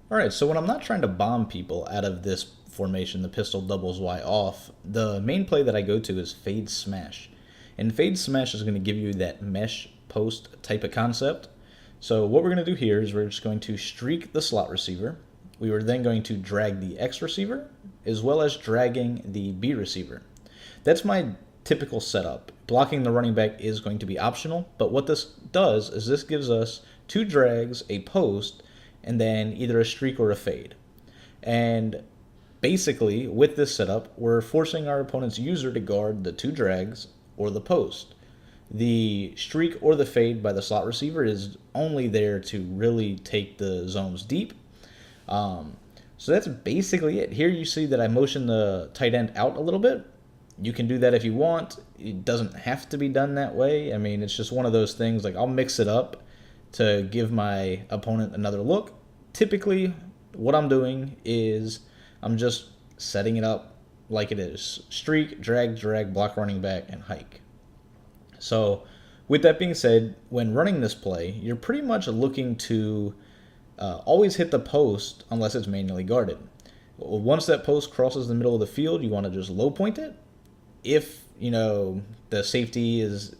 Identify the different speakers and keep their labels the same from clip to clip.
Speaker 1: All right, so when I'm not trying to bomb people out of this formation, the pistol doubles Y off, the main play that I go to is Fade Smash. And Fade Smash is going to give you that mesh post type of concept. So what we're going to do here is we're just going to streak the slot receiver. We were then going to drag the X receiver, as well as dragging the B receiver. That's my typical setup. Blocking the running back is going to be optional, but what this does is this gives us two drags, a post, and then either a streak or a fade. And basically, with this setup, we're forcing our opponent's user to guard the two drags or the post. The streak or the fade by the slot receiver is only there to really take the zones deep. So that's basically it. Here you see that I motion the tight end out a little bit. You can do that if you want. It doesn't have to be done that way. I mean, it's just one of those things. Like, I'll mix it up to give my opponent another look. Typically, what I'm doing is I'm just setting it up like it is. Streak, drag, drag, block running back, and hike. So, with that being said, when running this play, you're pretty much looking to always hit the post unless it's manually guarded. Once that post crosses the middle of the field, you want to just low point it. If the safety is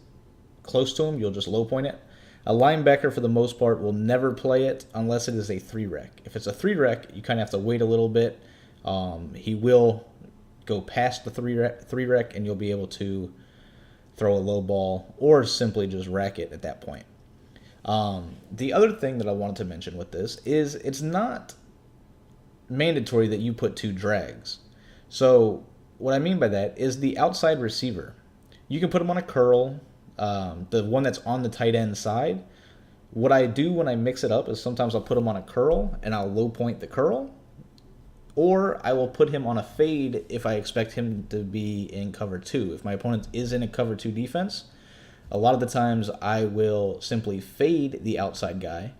Speaker 1: close to him, you'll just low point it. A linebacker, for the most part, will never play it unless it is a 3-rec. If it's a 3-rec, you kind of have to wait a little bit. He will go past the 3-rec, and you'll be able to throw a low ball or simply just rack it at that point. The other thing that I wanted to mention with this is it's not mandatory that you put two drags. So what I mean by that is the outside receiver. You can put him on a curl, the one that's on the tight end side. What I do when I mix it up is sometimes I'll put him on a curl and I'll low point the curl, or I will put him on a fade if I expect him to be in cover two. If my opponent is in a cover two defense, a lot of the times I will simply fade the outside guy,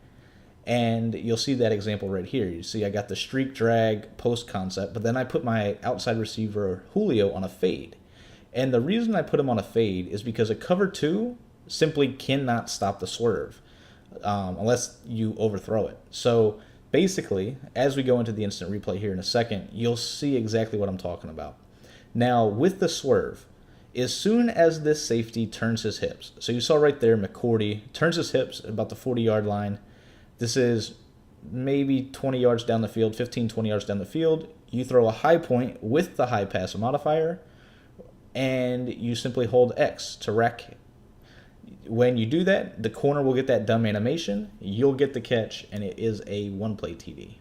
Speaker 1: and you'll see that example right here. You see I got the streak drag post concept, but then I put my outside receiver Julio on a fade. And the reason I put him on a fade is because a cover two simply cannot stop the swerve unless you overthrow it. So basically, as we go into the instant replay here in a second, you'll see exactly what I'm talking about. Now, with the swerve, as soon as this safety turns his hips, so you saw right there, McCourty turns his hips at about the 40-yard line. This is maybe 20 yards down the field, 15, 20 yards down the field. You throw a high point with the high pass modifier, and you simply hold X to rack. When you do that, the corner will get that dumb animation, you'll get the catch, and it is a one-play TD.